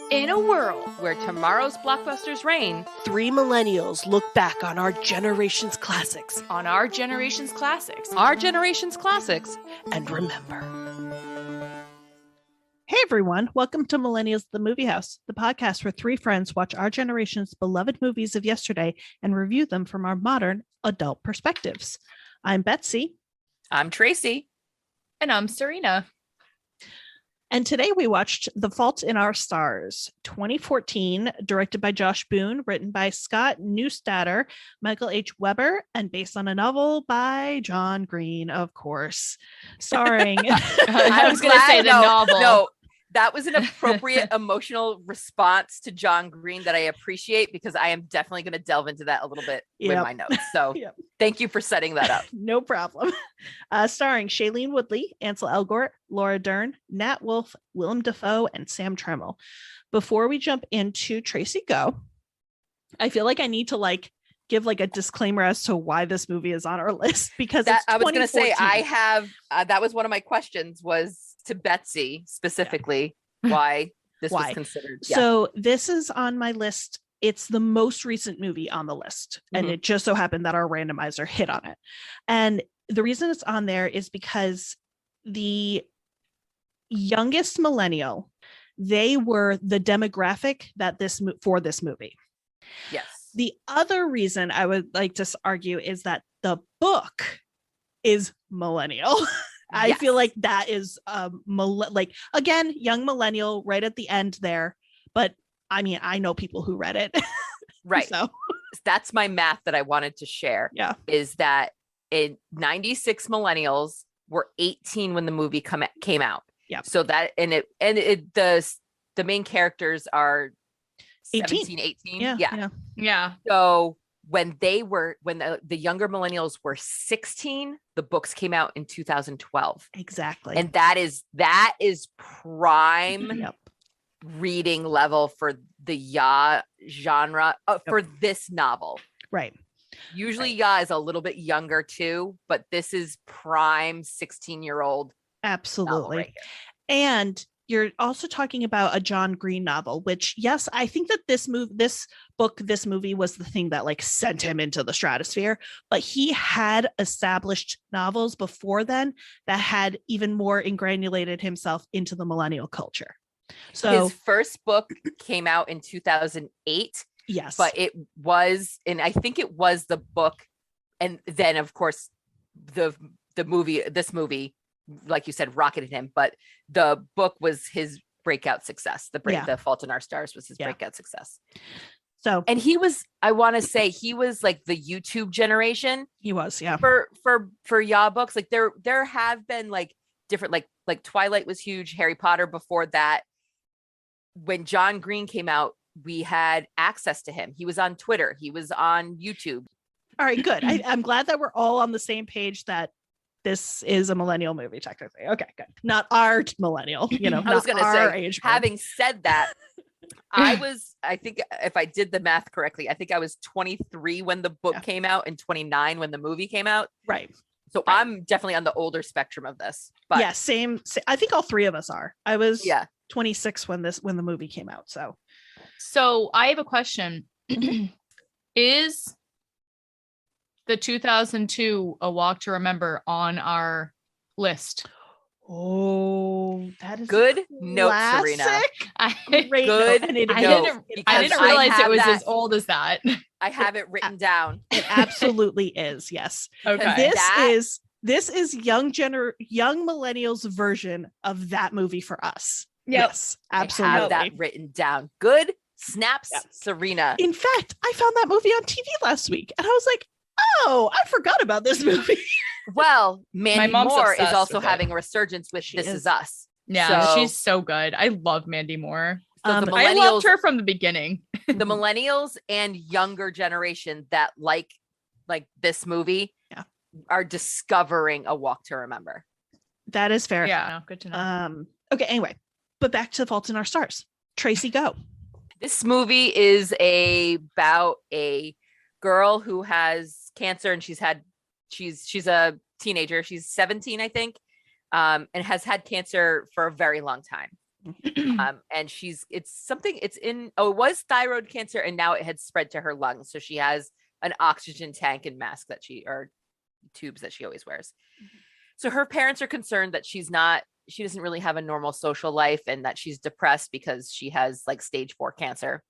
In a world where tomorrow's blockbusters reign, three millennials look back on our generation's classics. On our generation's classics. Our generation's classics. And remember. Hey everyone, welcome to Millennials at the Movie House, the podcast where three friends watch our generation's beloved movies of yesterday and review them from our modern adult perspectives. I'm Betsy. I'm Tracy. And I'm Serena. And today we watched The Fault in Our Stars, 2014, directed by Josh Boone, written by Scott Neustadter, Michael H. Weber, and based on a novel by John Green, of course. Starring... I was going to say the novel. No, that was an appropriate emotional response to John Green that I appreciate because I am definitely going to delve into that a little bit with my notes. So Thank you for setting that up. No problem. Starring Shailene Woodley, Ansel Elgort, Laura Dern, Nat Wolff, Willem Dafoe, and Sam Tremmell. Before we jump into Tracy Go, I feel like I need to give a disclaimer as to why this movie is on our list because I was going to say I have that was one of my questions was to Betsy specifically why this was considered. So this is on my list. It's the most recent movie on the list. And it just so happened that our randomizer hit on it. And the reason it's on there is because the youngest millennial, they were the demographic that for this movie. Yes. The other reason I would like to argue is that the book is millennial. I feel like that is again, young millennial right at the end there. But I mean, I know people who read it. Right. So that's my math that I wanted to share. Yeah. Is that in 96 millennials were 18 when the movie came out. Yeah. So that the main characters are 17, 18. Yeah. So when the younger millennials were 16, the books came out in 2012. Exactly. And that is prime reading level for the genre for this novel. Right. Usually Ya is a little bit younger too, but this is prime 16-year-old. Absolutely. Right, and you're also talking about a John Green novel, which, yes, I think that this movie was the thing that sent him into the stratosphere, but he had established novels before then that had even more ingranulated himself into the millennial culture. So his first book came out in 2008. Yes. But it was, and I think it was the book. And then of course this movie, like you said, rocketed him, but the book was his breakout success. The Fault in Our Stars was his breakout success. So, and he was like the YouTube generation. He was, for Ya books. There have been different, like Twilight was huge, Harry Potter before that. When John Green came out, we had access to him. He was on Twitter. He was on YouTube. All right, good. I'm glad that we're all on the same page that this is a millennial movie, technically. Okay, good. Not our millennial, I was going to say, age group. Having said that, I think if I did the math correctly, I think I was 23 when the book came out and 29 when the movie came out. Right. So I'm definitely on the older spectrum of this. But yeah, same. I think all three of us are. I was 26 when the movie came out. So I have a question. Is the 2002 A Walk to Remember on our list? Oh, that is good note, Serena. I didn't realize it was as old as that. I have it written down. It absolutely is. Yes. Okay. This is young millennials version of that movie for us. Yep. Yes, absolutely. I have that written down. Good snaps, Serena. In fact, I found that movie on TV last week and I was like, oh, I forgot about this movie. Well, Mandy Moore is also with having a resurgence with This Is Us. Yeah, she's so good. I love Mandy Moore. So I loved her from the beginning. The millennials and younger generation that like this movie are discovering A Walk to Remember. That is fair. Yeah, good to know. Okay, anyway, but back to Fault in Our Stars. Tracy, go. This movie is about a girl who has cancer and she's a teenager. She's 17, I think, and has had cancer for a very long time. And it was thyroid cancer, and now it had spread to her lungs. So she has an oxygen tank and mask or tubes that she always wears. So her parents are concerned that she doesn't really have a normal social life, and that she's depressed because she has like stage 4 cancer.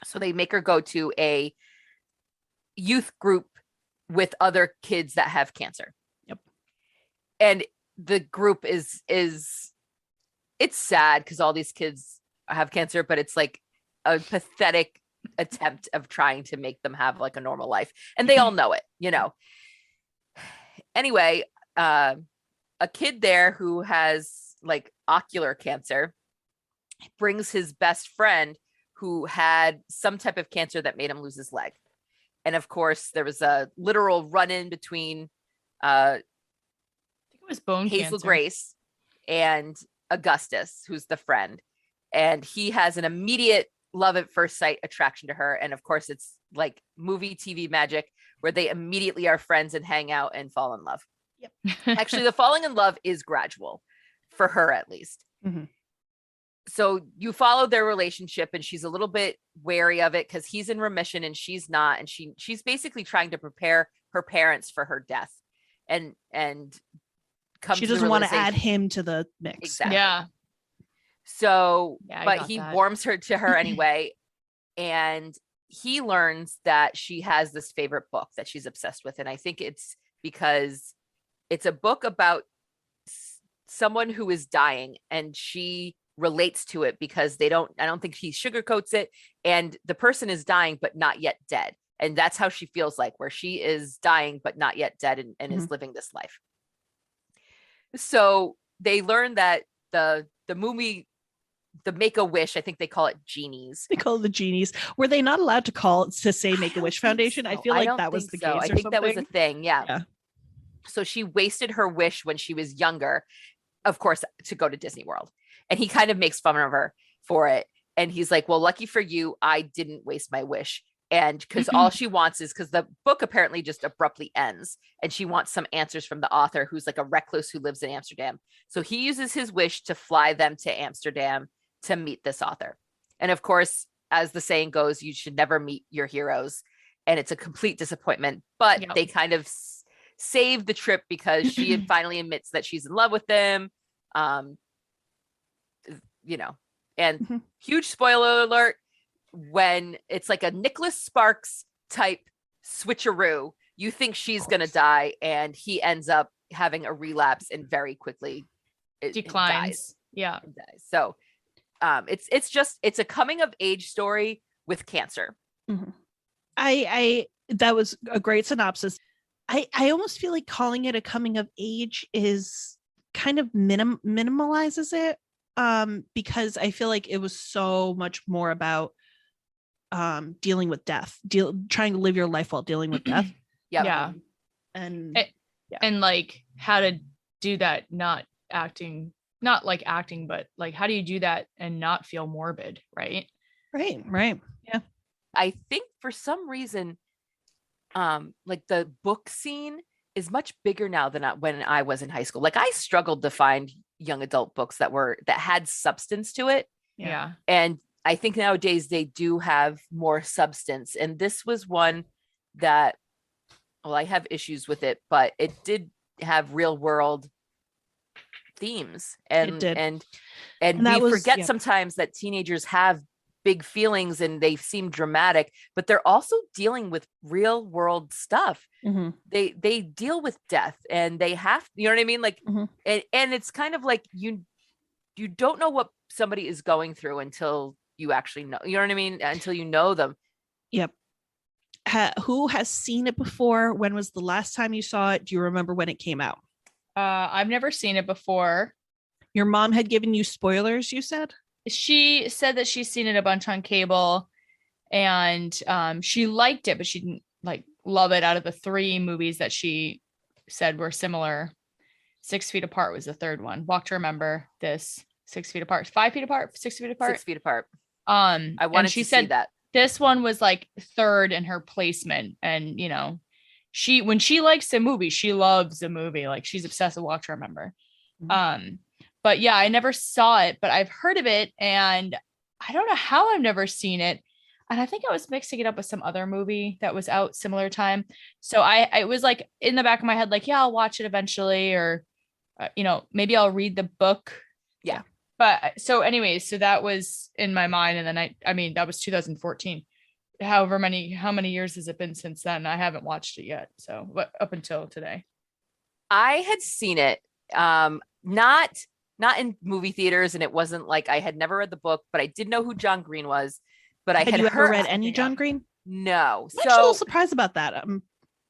So they make her go to a youth group with other kids that have cancer. Yep. And the group is it's sad because all these kids have cancer, but it's like a pathetic attempt of trying to make them have like a normal life. And they all know it, you know. Anyway, a kid there who has like ocular cancer brings his best friend who had some type of cancer that made him lose his leg. And of course, there was a literal run-in between I think it was bone Hazel cancer. Grace and Augustus, who's the friend. And he has an immediate love at first sight attraction to her. And of course, it's like movie TV magic where they immediately are friends and hang out and fall in love. Actually, the falling in love is gradual for her, at least. Mhm. So you follow their relationship, and she's a little bit wary of it because he's in remission and she's not. And she's basically trying to prepare her parents for her death. And She doesn't want to add him to the mix. Exactly. Yeah. So, I but got he that. warms her to her anyway. And he learns that she has this favorite book that she's obsessed with. And I think it's because it's a book about someone who is dying, and she relates to it because I don't think he sugarcoats it. And the person is dying, but not yet dead. And that's how she feels like, where she is dying, but not yet dead, and is living this life. So they learn that the movie, the Make-A-Wish, I think they call it Genies. They call it the Genies. Were they not allowed to say Make-A-Wish Foundation? I feel like that was the case. I think that was a thing. Yeah. Yeah. So she wasted her wish when she was younger, of course, to go to Disney World. And he kind of makes fun of her for it. And he's like, well, lucky for you, I didn't waste my wish. And because all she wants is, because the book apparently just abruptly ends, and she wants some answers from the author, who's like a recluse who lives in Amsterdam. So he uses his wish to fly them to Amsterdam to meet this author. And of course, as the saying goes, you should never meet your heroes. And it's a complete disappointment, but Yep. they kind of save the trip because she finally admits that she's in love with them. You know, and huge spoiler alert, when it's like a Nicholas Sparks type switcheroo, you think she's going to die, and he ends up having a relapse and very quickly Declines. Yeah. dies. So it's a coming of age story with cancer. I that was a great synopsis. I almost feel like calling it a coming of age is kind of minimalizes it, because I feel like it was so much more about dealing with death, trying to live your life while dealing with death. Yep. Yeah. And And like how to do that, not like acting, but like how do you do that and not feel morbid, right? right. Yeah. I think for some reason, like the book scene is much bigger now than when I was in high school. Like I struggled to find young adult books that had substance to it. Yeah. And I think nowadays they do have more substance. And this was one that, well, I have issues with it, but it did have real world themes. And It did. and that we was- forget yeah. sometimes that teenagers have big feelings and they seem dramatic, but they're also dealing with real world stuff. Mhm. They deal with death, and they have, you know what I mean? Like, Mhm. and it's kind of like you don't know what somebody is going through until you actually know, you know what I mean? Until you know them. Yep. Who has seen it before? When was the last time you saw it? Do you remember when it came out? I've never seen it before. Your mom had given you spoilers, you said? She said that she's seen it a bunch on cable, and she liked it, but she didn't like love it. Out of the 3 movies that she said were similar, 6 Feet Apart was the third one. Walk to Remember, this 6 Feet Apart, 5 feet apart, 6 feet apart. 6 feet apart. I I wanted she to said see that. this one was like third in her placement, and you know, when she likes a movie, she loves a movie. Like she's obsessed with Walk to Remember. Mhm. but yeah, I never saw it, but I've heard of it, and I don't know how I've never seen it. And I think I was mixing it up with some other movie that was out similar time. So I was like in the back of my head, like, yeah, I'll watch it eventually, or maybe I'll read the book. Yeah. But so anyways, so that was in my mind. And then I mean, that was 2014. How many years has it been since then? I haven't watched it yet. So up until today. I had seen it, not in movie theaters, and it wasn't like I had never read the book, but I did know who John Green was. But I Had had you ever heard read any John Green? No. I'm actually a little surprised about that.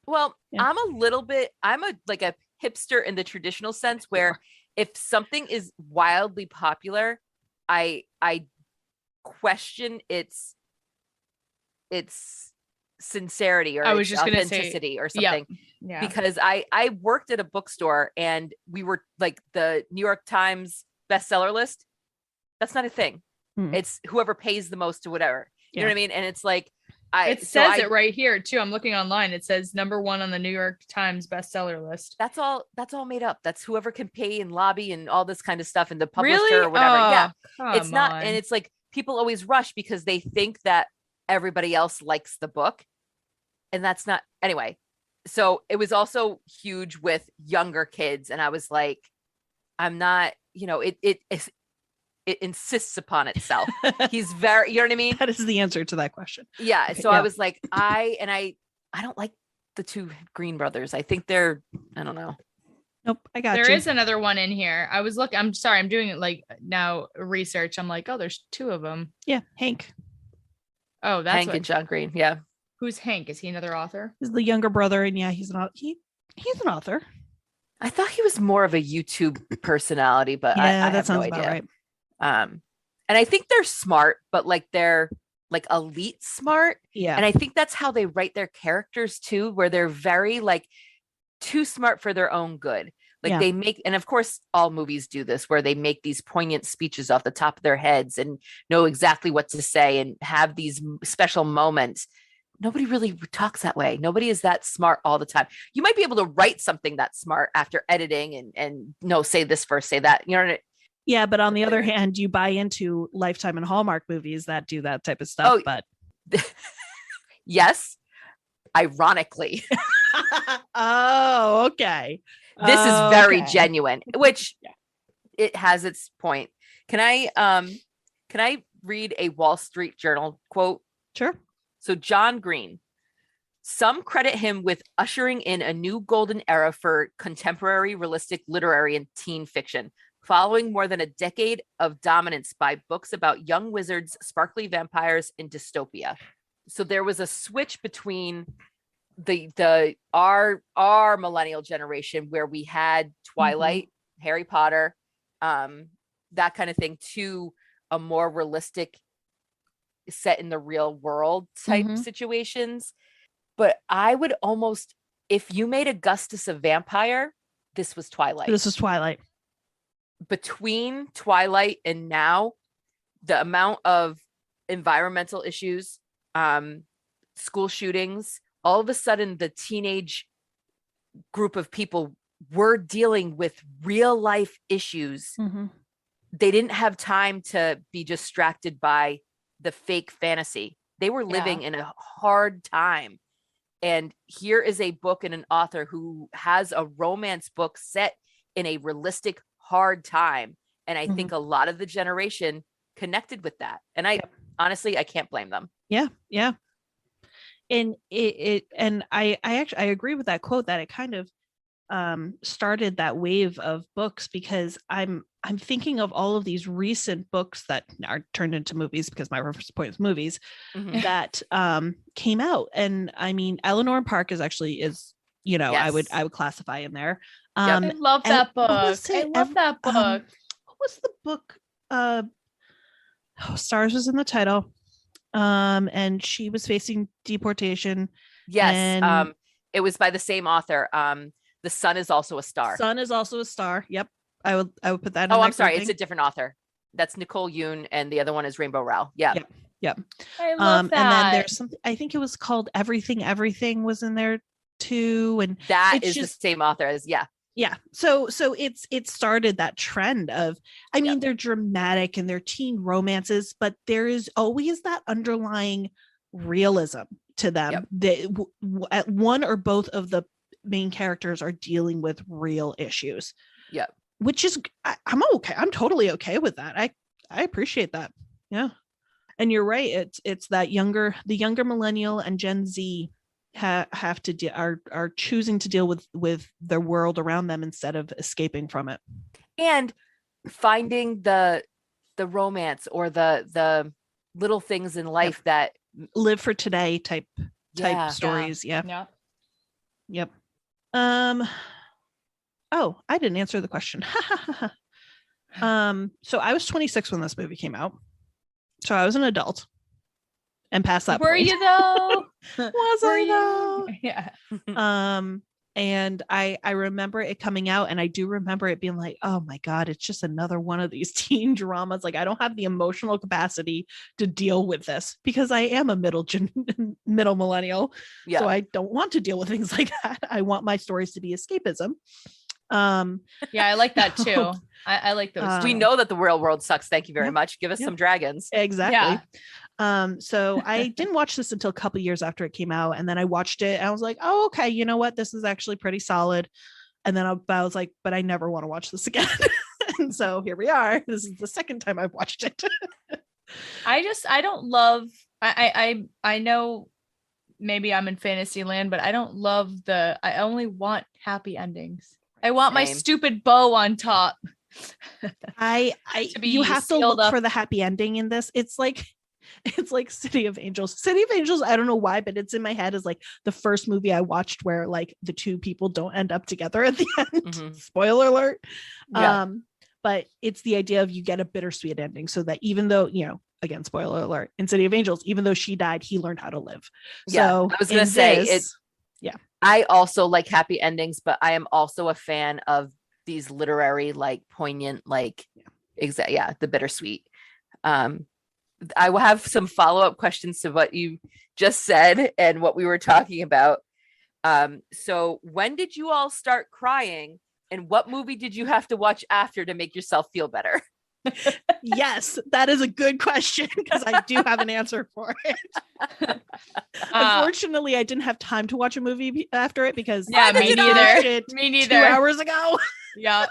Well, Yeah. I'm like a hipster in the traditional sense, where if something is wildly popular, I question its sincerity or I was its just gonna say, authenticity or something. Yeah. Because I worked at a bookstore, and we were like the New York Times bestseller list. That's not a thing. It's whoever pays the most to whatever. You know what I mean? And it's like it says it right here too. I'm looking online. It says #1 on the New York Times bestseller list. That's all made up. That's whoever can pay and lobby and all this kind of stuff, and the publisher Really? or whatever. Oh, Yeah. It's not, on. and it's like people always rush because they think that everybody else likes the book. And that's not, anyway. So it was also huge with younger kids. And I was like, I'm not, it insists upon itself. He's very, you know what I mean? That is the answer to that question. Yeah. Okay, So yeah. I was like, I don't like the two Green brothers. I think I don't know. Nope, I got There you. is another one in here. I was looking. I'm sorry. I'm doing it like now research. I'm like, oh, there's 2 of them. Yeah, Hank Oh, that's Hank and John Green. Yeah. Who's Hank? Is he another author? is the younger brother, and yeah, he's an author. I thought he was more of a YouTube personality, but I that have sounds no about idea. right. And I think they're smart, but like they're like elite smart. Yeah, And I think that's how they write their characters too, where they're very like too smart for their own good. Like Yeah. they make, and of course all movies do this, where they make these poignant speeches off the top of their heads and know exactly what to say and have these special moments. Nobody really talks that way. Nobody is that smart all the time. You might be able to write something that smart after editing and no, say this first, say that. You know what I mean? yeah. But on the other hand, you buy into Lifetime and Hallmark movies that do that type of stuff. Oh, But yes, ironically. oh, okay. This is very Okay. genuine, which Yeah. it has its point. Can I read a Wall Street Journal quote? Sure. So John Green, some credit him with ushering in a new golden era for contemporary realistic literary and teen fiction, following more than a decade of dominance by books about young wizards, sparkly vampires, and dystopia. So there was a switch between our millennial generation, where we had Twilight, Harry Potter, that kind of thing, to a more realistic set in the real world type Mhm. situations. But I would almost, if you made Augustus a vampire, this was Twilight. This is Twilight. Between Twilight and now, the amount of environmental issues, school shootings, all of a sudden the teenage group of people were dealing with real life issues. Mm-hmm. They didn't have time to be distracted by the fake fantasy. They were living in a hard time. And here is a book and an author who has a romance book set in a realistic hard time. And I think a lot of the generation connected with that. And honestly, I can't blame them. Yeah. Yeah. And I actually agree with that quote, that it kind of started that wave of books, because I'm thinking of all of these recent books that are turned into movies, because my reference point is movies that came out. And I mean, Eleanor and Park is I would classify in there. I love and that book. what was I it? love that book. What was the book? Stars was in the title. And she was facing deportation. Yes. And it was by the same author. The Sun is also a star. Sun is also a star. Yep. I would put that in. Oh, that I'm sorry. grouping. It's a different author. That's Nicole Yoon, and the other one is Rainbow Rowell. Yeah. Yep. I love that. And then there's something, I think it was called Everything was in there too. And That it's is just- the same author as, Yeah. So it started that trend of, I mean, Yep. they're dramatic and they're teen romances, but there is always that underlying realism to them. Yep. They at one or both of the main characters are dealing with real issues. Yep. Which is I'm okay. I'm totally okay with that. I appreciate that. Yeah. And you're right. It's that the younger millennial and Gen Z have to are choosing to deal with their world around them instead of escaping from it. And finding the romance or the little things in life that Live for today type yeah. stories. Yeah. Yeah. Yep. Oh, I didn't answer the question. So I was 26 when this movie came out. So I was an adult and past that Were point. you though? Was Were I you? though? Yeah. And I remember it coming out, and I do remember it being like, oh my God, it's just another one of these teen dramas. Like, I don't have the emotional capacity to deal with this because I am a middle millennial. Yeah. So I don't want to deal with things like that. I want my stories to be escapism. Yeah, I like that too. I like those. We too. know that the real world sucks. Thank you very Yep. much. Give us Yep. some dragons. Exactly. Yeah. So I didn't watch this until a couple years after it came out, and then I watched it and I was like, oh, okay, you know what? This is actually pretty solid. And then I was like, but I never want to watch this again. And so here we are. This is the second time I've watched it. I don't love I know maybe I'm in fantasy land, but I don't love I only want happy endings. I want my Same. stupid bow on top. To be You have to sealed look up. for the happy ending in this. It's like City of Angels. City of Angels, I don't know why, but it's in my head as like the first movie I watched where like the two people don't end up together at the end. Mhm. Spoiler alert. Yeah. But it's the idea of you get a bittersweet ending so that even though, again, spoiler alert, in City of Angels, even though she died, he learned how to live. Yeah, So I was gonna in say this- I also like happy endings, but I am also a fan of these literary, like poignant, like the bittersweet. I will have some follow-up questions to what you just said and what we were talking about. So when did you all start crying, and what movie did you have to watch after to make yourself feel better? Yes, that is a good question because I do have an answer for it. Unfortunately, I didn't have time to watch a movie after it because Yeah, I me did neither. watch it Me 2 neither. hours ago. Yeah.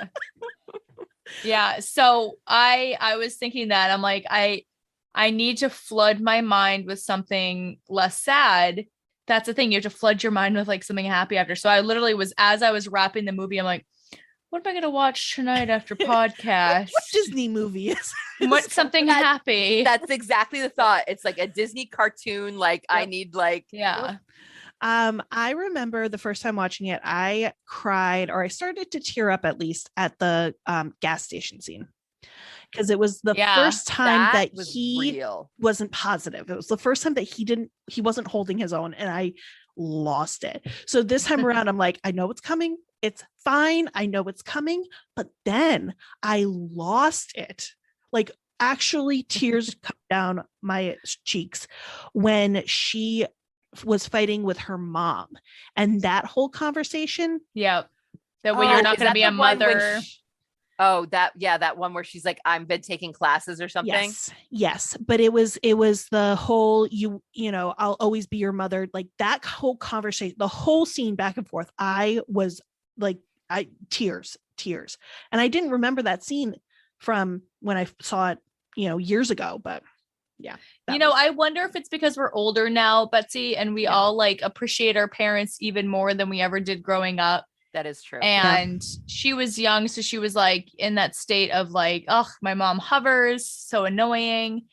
Yeah. So I was thinking that I'm like, I need to flood my mind with something less sad. That's the thing. You have to flood your mind with like something happy after. So I literally was, as I was wrapping the movie, I'm like, what am I going to watch tonight after podcast? What Disney movie is What something That- happy. That's exactly the thought. It's like a Disney cartoon. Like I Yep. need like Yeah. I remember the first time watching it, I cried, or I started to tear up at least at the gas station scene because it was the Yeah, first time that was he real. wasn't positive. It was the first time that he wasn't holding his own, and I lost it. So this time around, I'm like, I know it's coming. It's fine. I know it's coming. But then I lost it. Like actually tears come down my cheeks when she was fighting with her mom, and that whole conversation. Yeah. That way you're not is going to that be the a one when mother. that one where she's like, I've been taking classes or something. Yes, but it was the whole you know, I'll always be your mother, like that whole conversation, the whole scene back and forth. I was like, tears, and I didn't remember that scene from when I saw it, years ago. But yeah, I wonder if it's because we're older now, Betsy, and we all like appreciate our parents even more than we ever did growing up. That is true. And she was young, so she was like in that state of like, oh, my mom hovers, so annoying.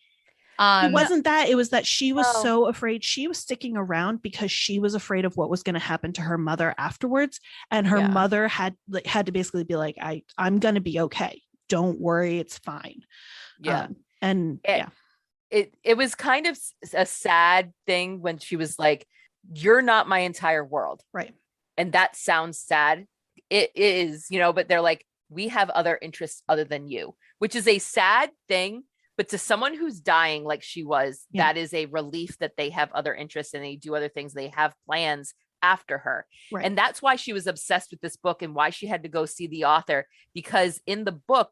It wasn't that. It was that she was Oh. so afraid. She was sticking around because she was afraid of what was going to happen to her mother afterwards. And her Yeah. mother had to basically be like, I'm going to be okay. Don't worry. It's fine. Yeah. And It- It was kind of a sad thing when she was like, you're not my entire world. right. And that sounds sad. It is, but they're like, we have other interests other than you, which is a sad thing. But to someone who's dying like she was, Yeah. that is a relief that they have other interests and they do other things. They have plans after her. Right. And that's why she was obsessed with this book and why she had to go see the author, because in the book,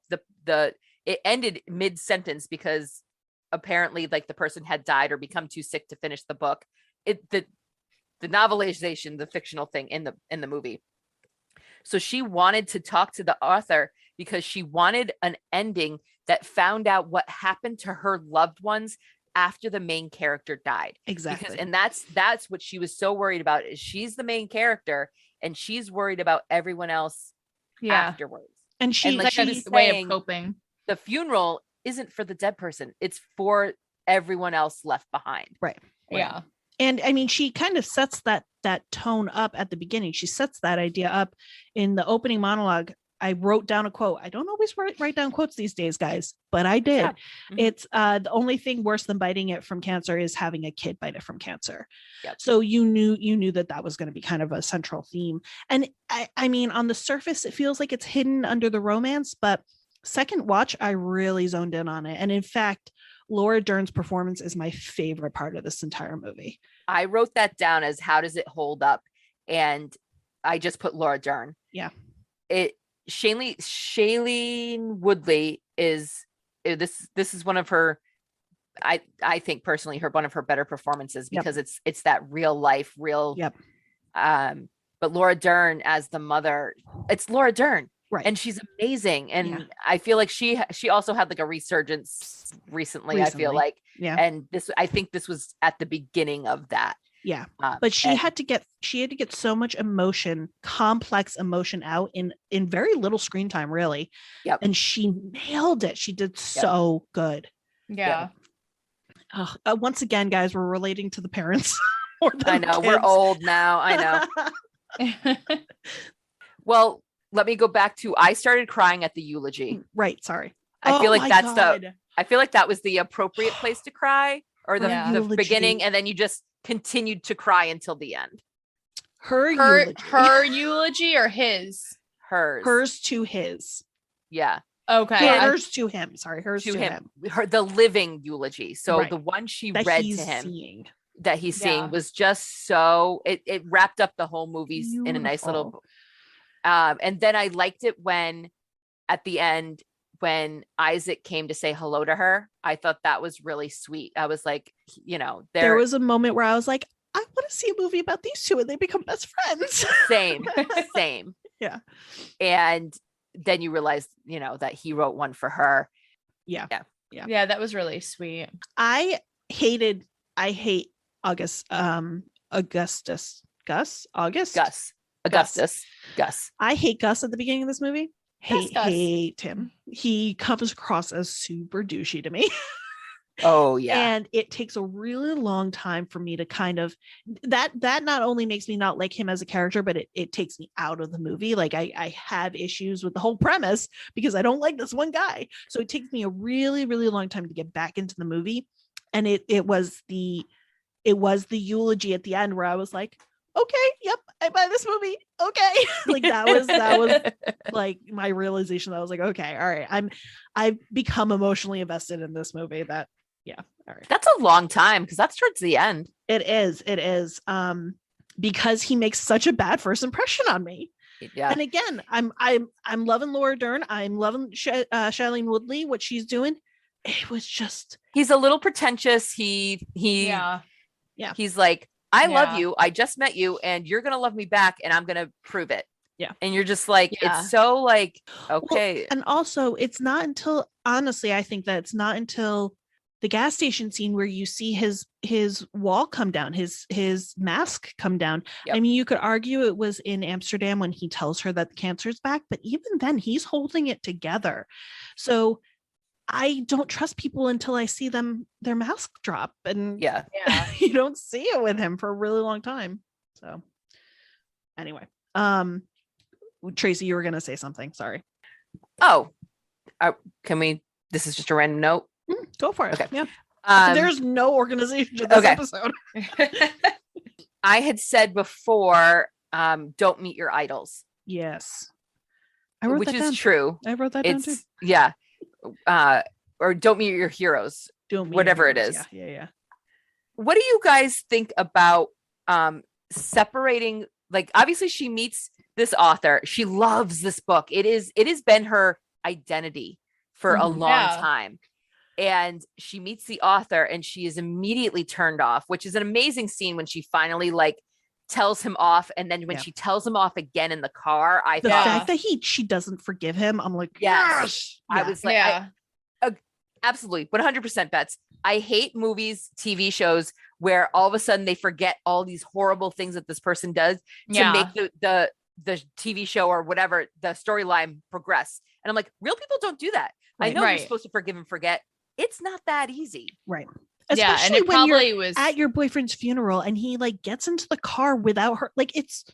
it ended mid-sentence because apparently like the person had died or become too sick to finish the book. The novelization, the fictional thing in the movie. So she wanted to talk to the author because she wanted an ending that found out what happened to her loved ones after the main character died. Exactly. And that's what she was so worried about, is she's the main character and she's worried about everyone else afterwards. And she, and like Like she's a way saying, of coping. the funeral isn't for the dead person, it's for everyone else left behind. Right. Yeah. And I mean, she kind of sets that tone up at the beginning. She sets that idea up in the opening monologue. I wrote down a quote. I don't always write down quotes these days, guys, but I did. Yeah. Mm-hmm. It's the only thing worse than biting it from cancer is having a kid bite it from cancer. Yep. So you knew that was going to be kind of a central theme. And I mean, on the surface, it feels like it's hidden under the romance, but second watch, I really zoned in on it. And in fact, Laura Dern's performance is my favorite part of this entire movie. I wrote that down as how does it hold up? And I just put Laura Dern. Yeah. Shailene Woodley is this is one of her, I think personally, one of her better performances, because it's that real life, Yep. But Laura Dern as the mother, it's Laura Dern. Right. And she's amazing. And I feel like she also had like a resurgence recently. I feel like, and I think this was at the beginning of that. Yeah. But she had to get so much complex emotion out in very little screen time, really. Yep. And she nailed it. She did so good. Yeah. Once again, guys, we're relating to the parents. I know. We're old now. I know. Well, let me go back to, I started crying at the eulogy. Right. Sorry. I feel like I feel like that was the appropriate place to cry, or the beginning. And then you just continued to cry until the end. Her eulogy or his? Hers to his. Yeah. Okay. Hers to him. Sorry. Hers to him. The living eulogy. So the one she that read to him that he's seeing was just so, it wrapped up the whole movie in a nice little, and then I liked it when at the end, when Isaac came to say hello to her, I thought that was really sweet. I was like, there was a moment where I was like, I want to see a movie about these two and they become best friends. Same. Yeah. And then you realize, that he wrote one for her. Yeah. That was really sweet. I hate Gus. I hate Gus at the beginning of this movie. Hate him. He comes across as super douchey to me. Oh yeah. And it takes a really long time for me to kind of that not only makes me not like him as a character, but it takes me out of the movie. Like I have issues with the whole premise because I don't like this one guy. So it takes me a really, really long time to get back into the movie. And it was the eulogy at the end where I was like, okay, yep, I buy this movie. Okay. Like that was like my realization. I was like, okay, all right. I've become emotionally invested in this movie. All right. That's a long time because that's towards the end. It is. Because he makes such a bad first impression on me. Yeah. And again, I'm loving Laura Dern. I'm loving Shailene Woodley, what she's doing. It was just, he's a little pretentious. He's like, I love you. I just met you and you're going to love me back and I'm going to prove it. Yeah. And you're just like, it's so like, okay. Well, and also it's not until, honestly, I think that it's not until the gas station scene where you see his wall come down, his mask come down. Yep. I mean, you could argue it was in Amsterdam when he tells her that the cancer's back, but even then he's holding it together. So I don't trust people until I see their mask drop, and you don't see it with him for a really long time. So anyway, Tracy, you were going to say something. Sorry. Oh, can we, this is just a random note. Go for it. Okay. Yeah. There's no organization to this episode. I had said before, don't meet your idols. Yes. Which is true. I wrote that down too. Yeah. Or don't meet your heroes. Whatever it is. Yeah. What do you guys think about separating, like, obviously she meets this author. She loves this book. It has been her identity for a long Yeah. time. And she meets the author and she is immediately turned off, which is an amazing scene when she finally like tells him off. And then when she tells him off again in the car, I The thought, fact that she doesn't forgive him, I'm like, yes. I Yeah. was like, absolutely 100% bets. I hate movies, TV shows where all of a sudden they forget all these horrible things that this person does to make the TV show or whatever, the storyline progress. And I'm like, real people don't do that. I know you're supposed to forgive and forget. It's not that easy. Right. Yeah, and Especially it when probably you're was at your boyfriend's funeral and he like gets into the car without her. Like it's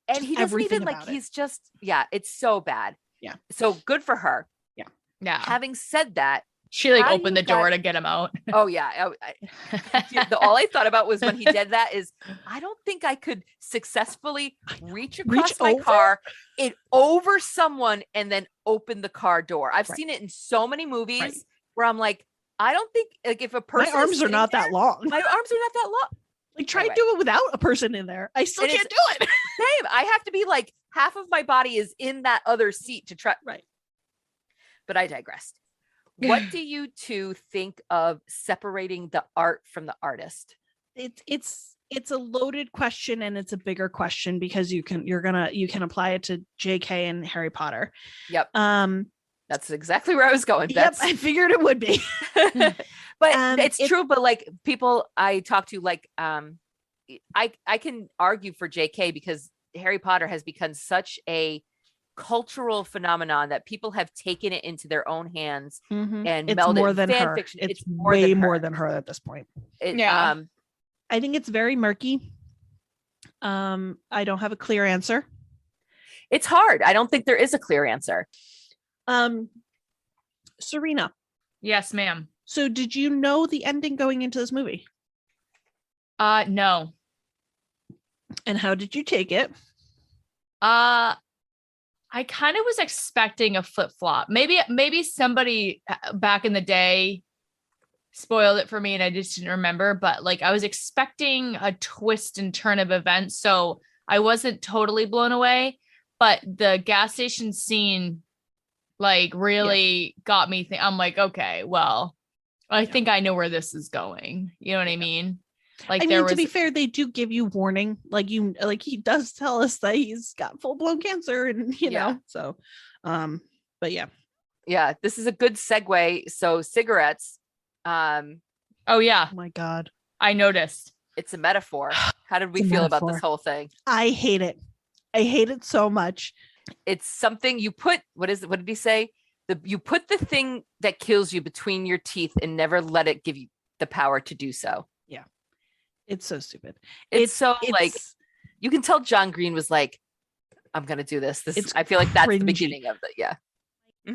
And just he doesn't everything even like, about it. he's just, yeah, it's so bad. Yeah. So good for her. yeah. Having said that, She like how opened you the door got- to get him out. oh yeah. All I thought about was when he did that is I don't think I could successfully reach across my over? car, it over someone and then open the car door. I've Right. seen it in so many movies Right. where I'm like, I don't think like if a My person arms are not that long. my arms are not that long. Like try Anyway. to do it without a person in there. I still And can't do it. Same. I have to be like half of my body is in that other seat to try. Right. But I digressed. What do you two think of separating the art from the artist? It's a loaded question and it's a bigger question because you can apply it to JK and Harry Potter. Yep. Um That's exactly where I was going. yep, I figured it would be. But it's true. But like people I talk to, like I can argue for JK because Harry Potter has become such a cultural phenomenon that people have taken it into their own hands and It's melded more than fan her. fiction. It's more way than her. more than her at this point. Yeah. I think it's very murky. I don't have a clear answer. It's hard. I don't think there is a clear answer. Serena, Yes, ma'am. so did you know the ending going into this movie? No. And how did you take it? I kind of was expecting a flip-flop. Maybe somebody back in the day spoiled it for me and I just didn't remember, but like I was expecting a twist and turn of events, so I wasn't totally blown away, but the gas station scene like really got me I'm like, okay, well, I think I know where this is going. You know what I mean? Like I there mean, was to be fair, they do give you warning. Like he does tell us that he's got full-blown cancer and you know, so but yeah. Yeah, this is a good segue. So cigarettes, oh yeah, Oh my God. I noticed. it's a metaphor. How did we It's a feel about metaphor. this whole thing? I hate it. I hate it so much. It's something you put, what did he say? You put the thing that kills you between your teeth and never let it give you the power to do so. It's so stupid. It's so like, you can tell John Green was like, I'm going to do this. It's I feel like that's the cringy. beginning of it. Yeah.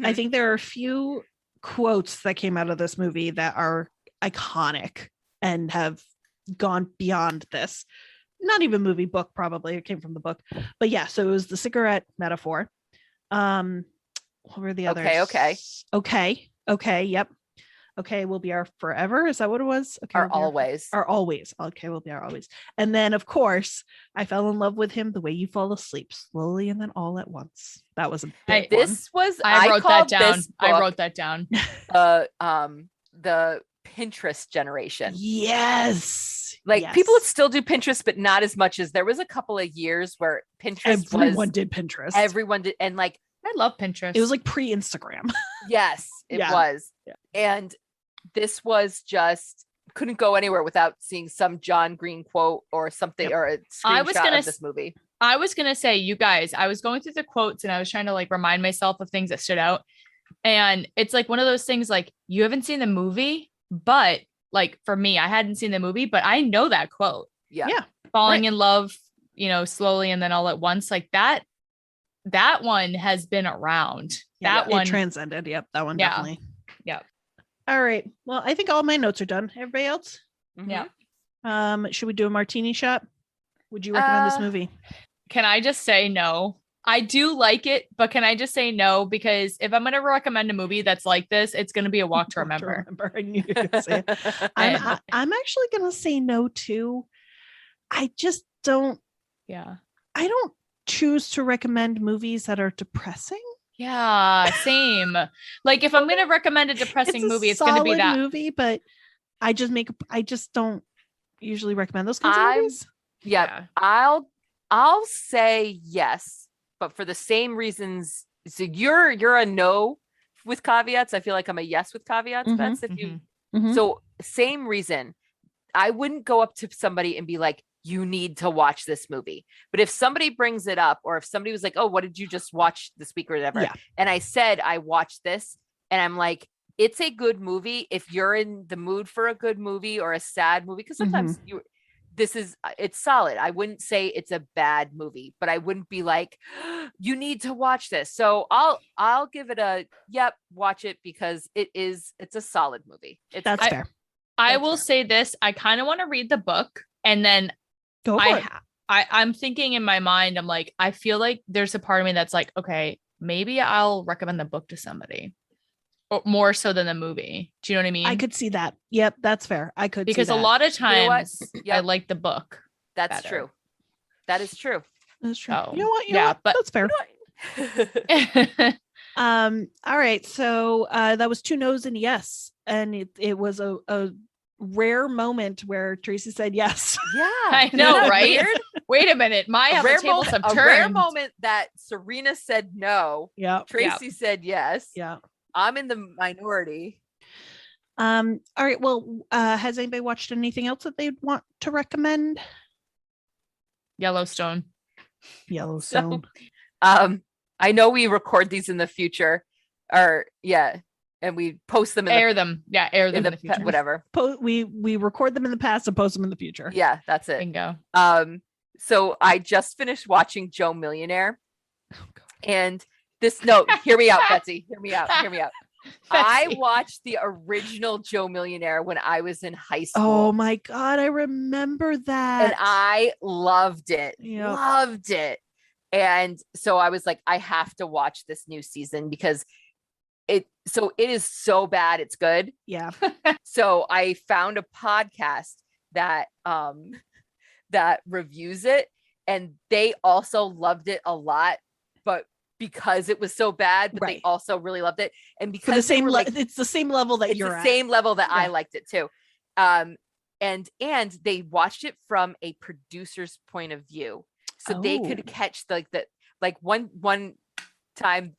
I think there are a few quotes that came out of this movie that are iconic and have gone beyond this. Not even movie, book, probably. It came from the book. But yeah, so it was the cigarette metaphor. What were the others? Okay. Yep. Okay, will be our forever. Is that what it was? Okay. Are will be always. our always. Okay, will be our always. And then of course, I fell in love with him the way you fall asleep, slowly and then all at once. That was a big one. This was, I wrote that called down. this I book, wrote that down. the Pinterest generation. Yes. Like yes. people would still do Pinterest, but not as much as there was a couple of years where Pinterest Everyone was did Pinterest. everyone did. And like, I love Pinterest. It was like pre-Instagram. yes, it Yeah. was. Yeah. And this was just couldn't go anywhere without seeing some John Green quote or something or a I was screenshot gonna of this movie. I was going to say, you guys, I was going through the quotes and I was trying to like remind myself of things that stood out. And it's like one of those things like you haven't seen the movie, but like for me, I hadn't seen the movie, but I know that quote. Yeah. Yeah. Falling in love, you know, slowly and then all at once, like that one has been around. That It one transcended. Yep, that one Yeah. definitely. Yep. All right. Well, I think all my notes are done. Everybody else? Mhm. Yeah. Should we do a martini shot? Would you recommend this Uh, gì? Can I just say no? I do like it, but can I just say no? Because if I'm going to recommend a movie that's like this, it's going to be a walk to remember. I knew you were gonna say it. I'm actually gonna say no too. I just don't Yeah. I don't choose to recommend movies that are depressing. Yeah, same. Like if I'm gonna recommend a depressing movie, it's gonna be solid that. movie, but I just don't usually recommend those kinds of I'm movies. Yep. I'll say yes, but for the same reasons. So you're a no with caveats. I feel like I'm a yes with caveats. Mhm, Bets if you Mhm. so same reason. I wouldn't go up to somebody and be like, you need to watch this movie. But if somebody brings it up, or if somebody was like, oh, what did you just watch this week or whatever? Yeah. And I said, I watched this, and I'm like, it's a good movie. If you're in the mood for a good movie or a sad movie, because sometimes it's solid. I wouldn't say it's a bad movie, but I wouldn't be like, you need to watch this. So I'll give it a, yep, watch it, because it's a solid movie. That's fair. I That's will fair. say this. I kind of want to read the book, and then Go for it. I'm thinking in my mind, I'm like, I feel like there's a part of me that's like, okay, maybe I'll recommend the book to somebody, or more so than the movie. Do you know what I mean? I could see that. Yep, that's fair. I could because see a that. lot of You know what? times I Yep. like the book. That's better. true. That is true. That's true. So, You know what? yeah, but that's fair. All right. So that was 2 no's and a yes. And it was a rare moment where Tracy said yes. Yeah. I know, Isn't that right? weird? Wait a minute. My A rare tables have moment, turned. a rare moment that Serena said no. Yeah. Tracy said yes. Yeah. I'm in the minority. All right. Well, has anybody watched anything else that they'd want to recommend? Yellowstone. Yellowstone. I know we record these in the future, or and we post them in Air them. Yeah, air them in the future. whatever. We record them in the past and post them in the future. Yeah, that's it. Bingo. So I just finished watching Joe Millionaire, and hear me out, Betsy. Hear me out. I watched the original Joe Millionaire when I was in high school. Oh my God, I remember that. And I loved it. Yep. Loved it. And so I was like, I have to watch this new season because it is so bad it's good. Yeah. So I found a podcast that that reviews it, and they also loved it a lot, but because it was so bad, but they also really loved it. And because for the same it's the same level that you're at. Same level that I liked it too. And they watched it from a producer's point of view. So they could catch one time,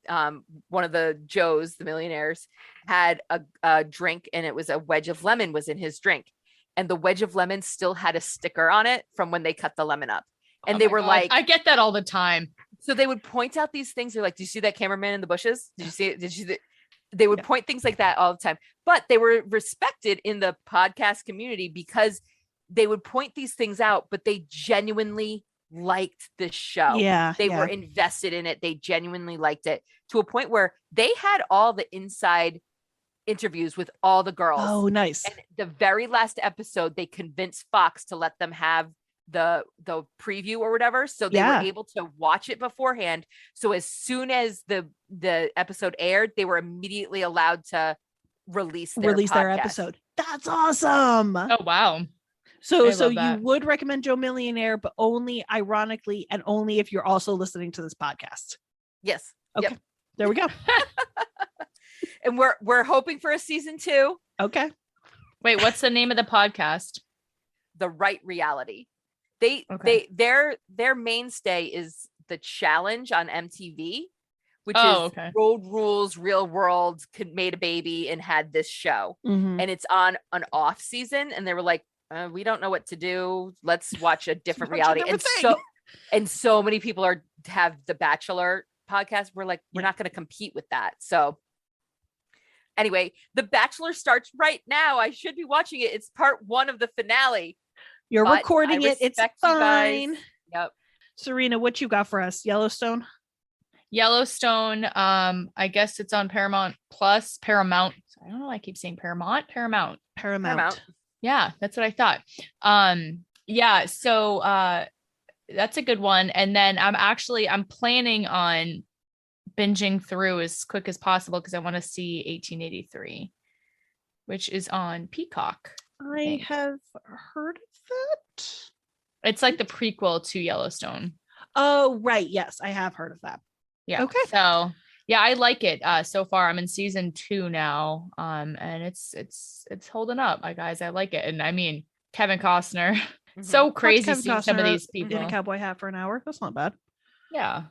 one of the Joes, the millionaires, had a drink, and it was a wedge of lemon was in his drink. And the wedge of lemon still had a sticker on it from when they cut the lemon up. And they were like, I get that all the time. So they would point out these things. They're like, do you see that cameraman in the bushes? Did you see it? Did you They would point things like that all the time. But they were respected in the podcast community because they would point these things out, but they genuinely liked the show. Yeah. They were invested in it. They genuinely liked it to a point where they had all the inside interviews with all the girls. Oh, nice. And the very last episode, they convinced Fox to let them have the preview or whatever, so they were able to watch it beforehand. So as soon as the episode aired, they were immediately allowed to release their episode. That's awesome. Oh wow. So you would recommend Joe Millionaire, but only ironically, and only if you're also listening to this podcast. Yes. Okay. Yep. There we go. And we're hoping for a season 2. Okay. Wait, what's the name of the podcast? The Right Reality. Their mainstay is The Challenge on MTV, which is Road Rules, Real World, made a baby and had this show. Mm-hmm. And it's on an off season, and they were like, we don't know what to do. Let's watch a different reality. And so many people have the Bachelor podcast. We're like, we're not going to compete with that. So anyway, The Bachelor starts right now. I should be watching it. It's part 1 of the finale. You're recording it. It's fine. Yep. Serena, what you got for us? Yellowstone. I guess it's on Paramount Plus. Paramount. I don't know why I keep saying Paramount. Paramount. Yeah, that's what I thought. Yeah. So that's a good one. And then I'm planning on binging through as quick as possible because I want to see 1883, which is on Peacock. I have heard of that. It's like the prequel to Yellowstone. Oh, right. Yes, I have heard of that. Yeah. Okay. So yeah, I like it. So far I'm in season 2 now. And it's holding up. Guys, I like it. And I mean, Kevin Costner, so Watch crazy Kevin seeing some of Costner these people. in a cowboy hat for an hour. That's not bad. Yeah.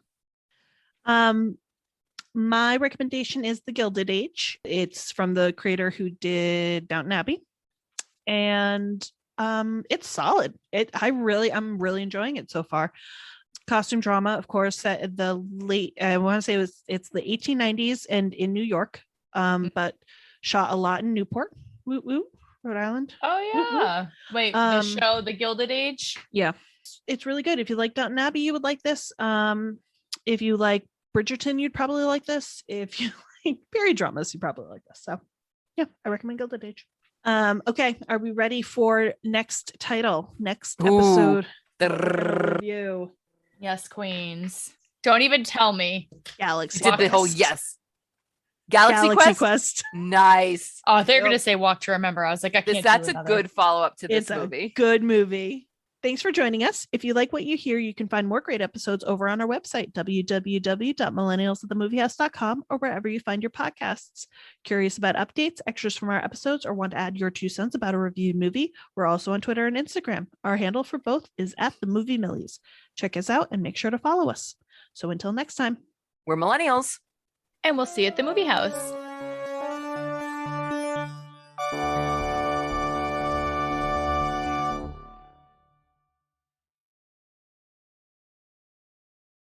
My recommendation is The Gilded Age. It's from the creator who did Downton Abbey, and it's solid. I'm really enjoying it so far. Costume drama, of course, set the late, I want to say it's the 1890s and in New York, but shot a lot in Newport, Rhode Island. Oh Woot woot. yeah. Wait, the show The Gilded Age? Yeah. It's really good. If you like Downton Abbey, you would like this. If you like Bridgerton, you'd probably like this. If you like period dramas, you probably like this. So yeah, I recommend Gilded Age. Okay, are we ready for next title? Next episode review. Yes, queens. Don't even tell me. Galaxy Did the whole Quest. yes. Galaxy Quest. Nice. Oh, they're Yep. gonna say Walk to Remember. I was like, I can't. That's do a another. good follow-up to this It's movie. a good movie. Thanks for joining us. If you like what you hear, you can find more great episodes over on our website, www.millennialsatthemoviehouse.com, or wherever you find your podcasts. Curious about updates, extras from our episodes, or want to add your 2 cents about a reviewed movie? We're also on Twitter and Instagram. Our handle for both is @themoviemillies. Check us out and make sure to follow us. So until next time. We're millennials. And we'll see you at the movie house.